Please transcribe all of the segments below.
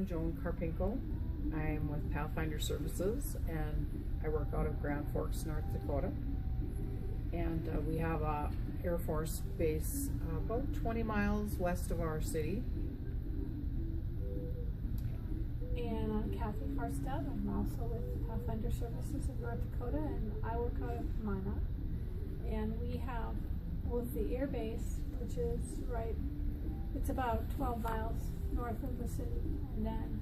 Karen Joan Karpinko. I'm with Pathfinder Services and I work out of Grand Forks, North Dakota. And we have a Air Force base about 20 miles west of our city. And I'm Kathy Farstad. I'm also with Pathfinder Services of North Dakota, and I work out of Minot. And we have both the air base, which is it's about 12 miles north of the city, and then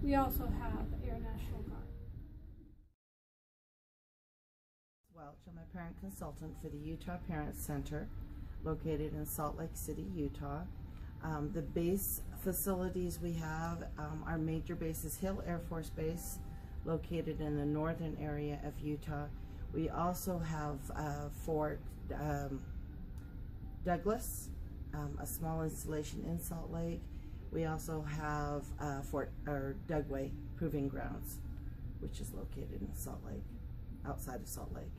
we also have Air National Guard. Welch, I'm a parent consultant for the Utah Parent Center, located in Salt Lake City, Utah. The base facilities we have, our major base is Hill Air Force Base, located in the northern area of Utah. We also have Fort Douglas, a small installation in Salt Lake. We also have Dugway Proving Grounds, which is located in Salt Lake, outside of Salt Lake.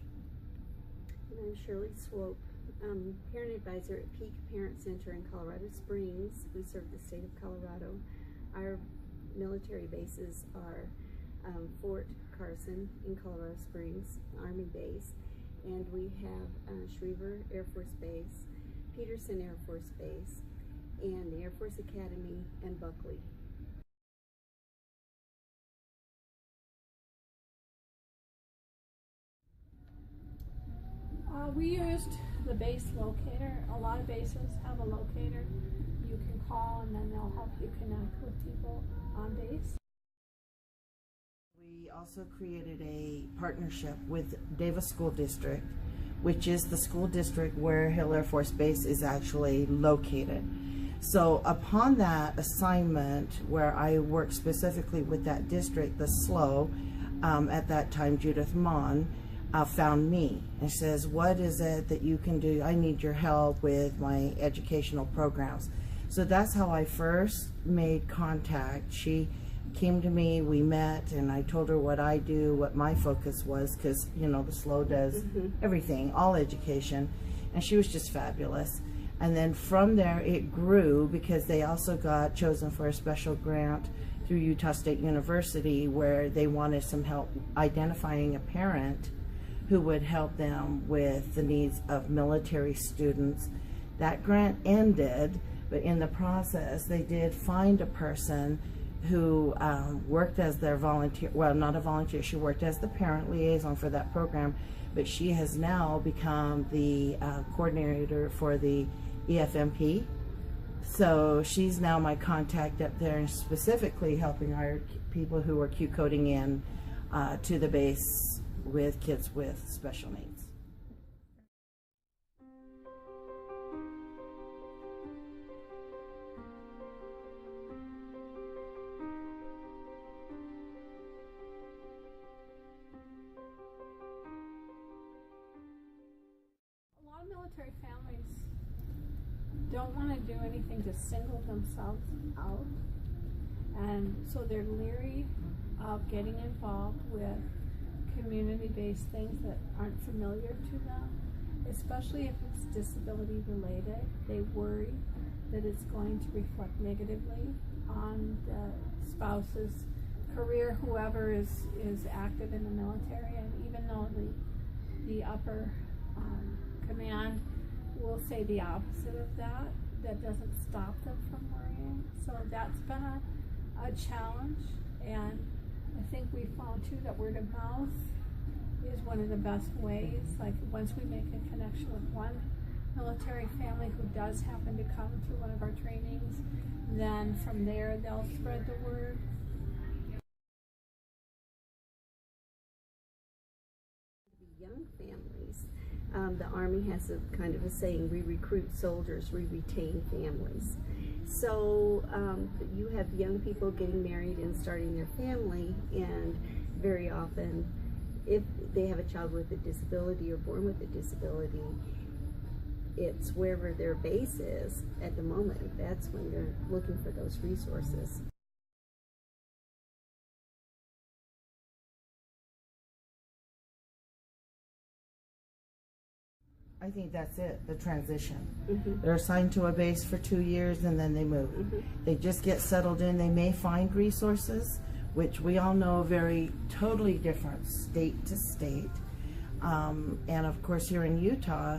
And I'm Shirley Swope, Parent Advisor at Peak Parent Center in Colorado Springs. We serve the state of Colorado. Our military bases are Fort Carson in Colorado Springs, Army base, and we have Schriever Air Force Base, Peterson Air Force Base, and the Air Force Academy and Buckley. We used the base locator. A lot of bases have a locator you can call, and then they'll help you connect with people on base. We also created a partnership with Davis School District, which is the school district where Hill Air Force Base is actually located. So upon that assignment, where I worked specifically with that district, the SLO, at that time Judith Mon, found me and says, what is it that you can do? I need your help with my educational programs. So that's how I first made contact. She came to me, we met, and I told her what I do, what my focus was, because you know the SLO does everything, all education, and she was just fabulous. And then from there it grew, because they also got chosen for a special grant through Utah State University, where they wanted some help identifying a parent who would help them with the needs of military students. That grant ended, but in the process they did find a person who worked as their volunteer, well, not a volunteer, she worked as the parent liaison for that program, but she has now become the coordinator for the EFMP. So she's now my contact up there, and specifically helping our people who are Q-coding in to the base with kids with special needs. A lot of military families don't want to do anything to single themselves out, and so they're leery of getting involved with community-based things that aren't familiar to them, especially if it's disability related. They worry that it's going to reflect negatively on the spouse's career, whoever is active in the military. And even though the upper command will say the opposite of that, that doesn't stop them from worrying. So that's been a challenge, and I think we found too that word of mouth is one of the best ways. Like once we make a connection with one military family who does happen to come through one of our trainings, then from there they'll spread the word. Young families, the Army has a kind of a saying, we recruit soldiers, we retain families. So you have young people getting married and starting their family, and very often if they have a child with a disability or born with a disability, it's wherever their base is at the moment. That's when they're looking for those resources. I think that's it, the transition. Mhm. They're assigned to a base for 2 years and then they move. Mhm. They just get settled in. They may find resources, which we all know vary totally different state to state. And of course here in Utah,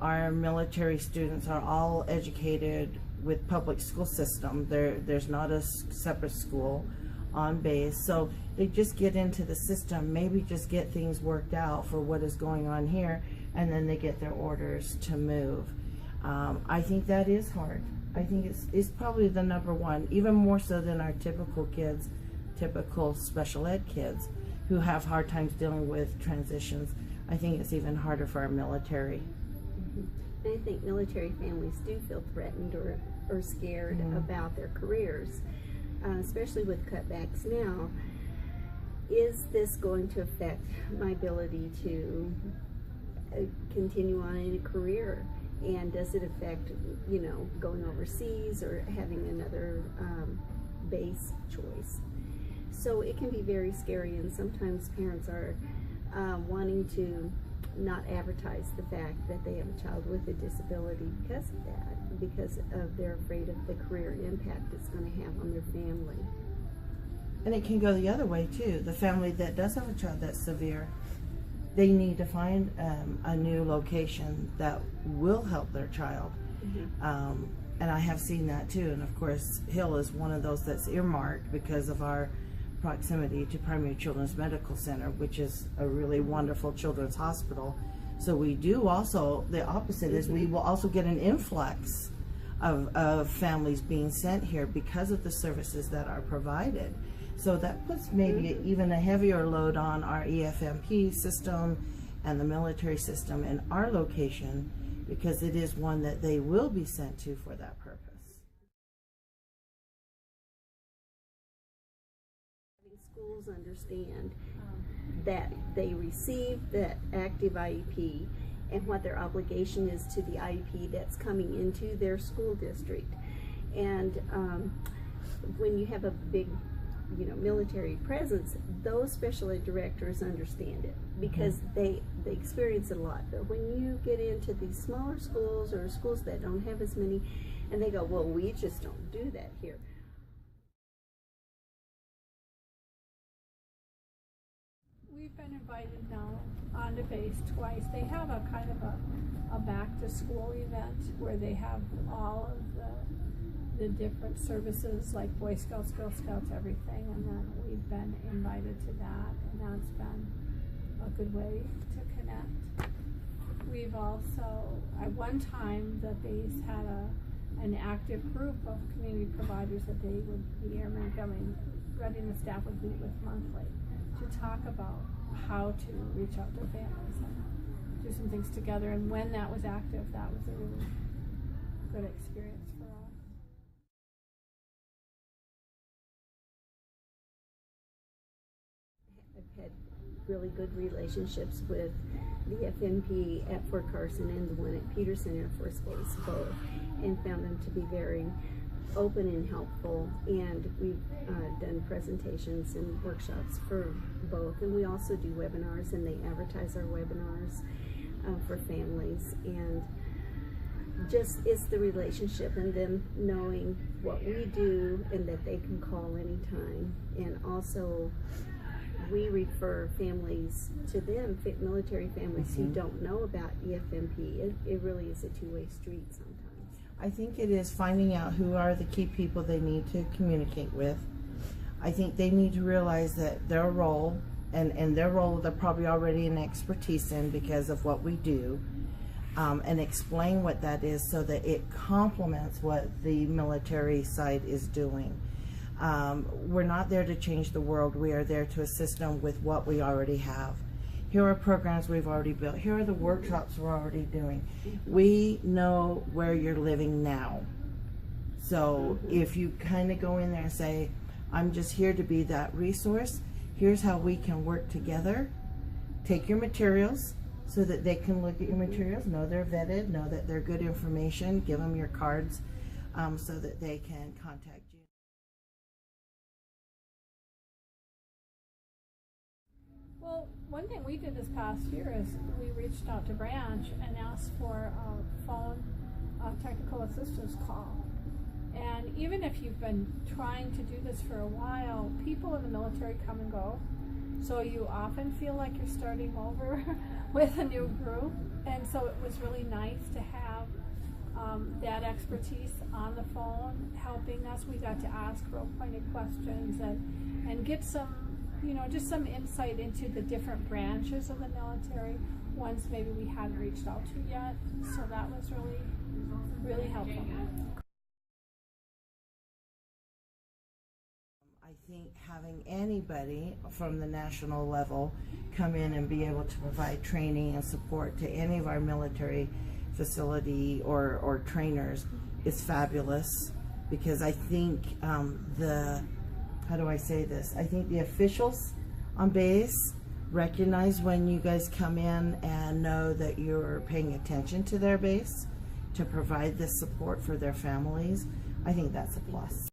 our military students are all educated with public school system. There's not a separate school on base. So they just get into the system, maybe just get things worked out for what is going on here, and then they get their orders to move. I think that is hard. I think it's probably the number one, even more so than our typical kids, typical special ed kids who have hard times dealing with transitions. I think it's even harder for our military. And I think military families do feel threatened or scared about their careers, especially with cutbacks now. Is this going to affect my ability to continue on in a career? And does it affect, you know, going overseas or having another base choice? So it can be very scary, and sometimes parents are wanting to not advertise the fact that they have a child with a disability because of that, because they're afraid of the career impact it's going to have on their family. And it can go the other way too. The family that does have a child that's severe, they need to find a new location that will help their child. And I have seen that too. And of course, Hill is one of those that's earmarked because of our proximity to Primary Children's Medical Center, which is a really wonderful children's hospital. So we do also, the opposite is we will also get an influx of families being sent here because of the services that are provided. So that puts maybe even a heavier load on our EFMP system and the military system in our location, because it is one that they will be sent to for that purpose. Having schools understand that they receive that active IEP and what their obligation is to the IEP that's coming into their school district. And when you have a big, you know, military presence, those special ed directors understand it because they experience it a lot. But when you get into these smaller schools or schools that don't have as many, and they go, well, we just don't do that here. We've been invited now on the base twice. They have a kind of a back to school event where they have all of the different services like Boy Scouts, Girl Scouts, everything, and then we've been invited to that, and that's been a good way to connect. We've also, at one time, the base had an active group of community providers that they would, the Airmen Family Readiness staff would meet with monthly to talk about how to reach out to families and do some things together. And when that was active, that was a really good experience for us. I've had really good relationships with the FMP at Fort Carson and the one at Peterson Air Force Base, both, and found them to be very open and helpful. And we've done presentations and workshops for both, and we also do webinars, and they advertise our webinars for families. And just it's the relationship and them knowing what we do and that they can call anytime. And also we refer families to them, military families who don't know about EFMP. It really is a two-way street sometimes. I think it is finding out who are the key people they need to communicate with. I think they need to realize that their role, and their role they're probably already an expertise in because of what we do, and explain what that is so that it complements what the military side is doing. We're not there to change the world. We are there to assist them with what we already have. Here are programs we've already built. Here are the workshops we're already doing. We know where you're living now. So if you kind of go in there and say, I'm just here to be that resource, here's how we can work together. Take your materials so that they can look at your materials, know they're vetted, know that they're good information, give them your cards so that they can contact you. Well, One thing we did this past year is we reached out to Branch and asked for a phone technical assistance call. And even if you've been trying to do this for a while, people in the military come and go. So you often feel like you're starting over with a new group. And so it was really nice to have that expertise on the phone helping us. We got to ask real pointed questions and get some, just some insight into the different branches of the military, ones maybe we hadn't reached out to yet. So that was really, really helpful. I think having anybody from the national level come in and be able to provide training and support to any of our military facility or trainers is fabulous, because I think how do I say this? I think the officials on base recognize when you guys come in and know that you're paying attention to their base to provide this support for their families. I think that's a plus.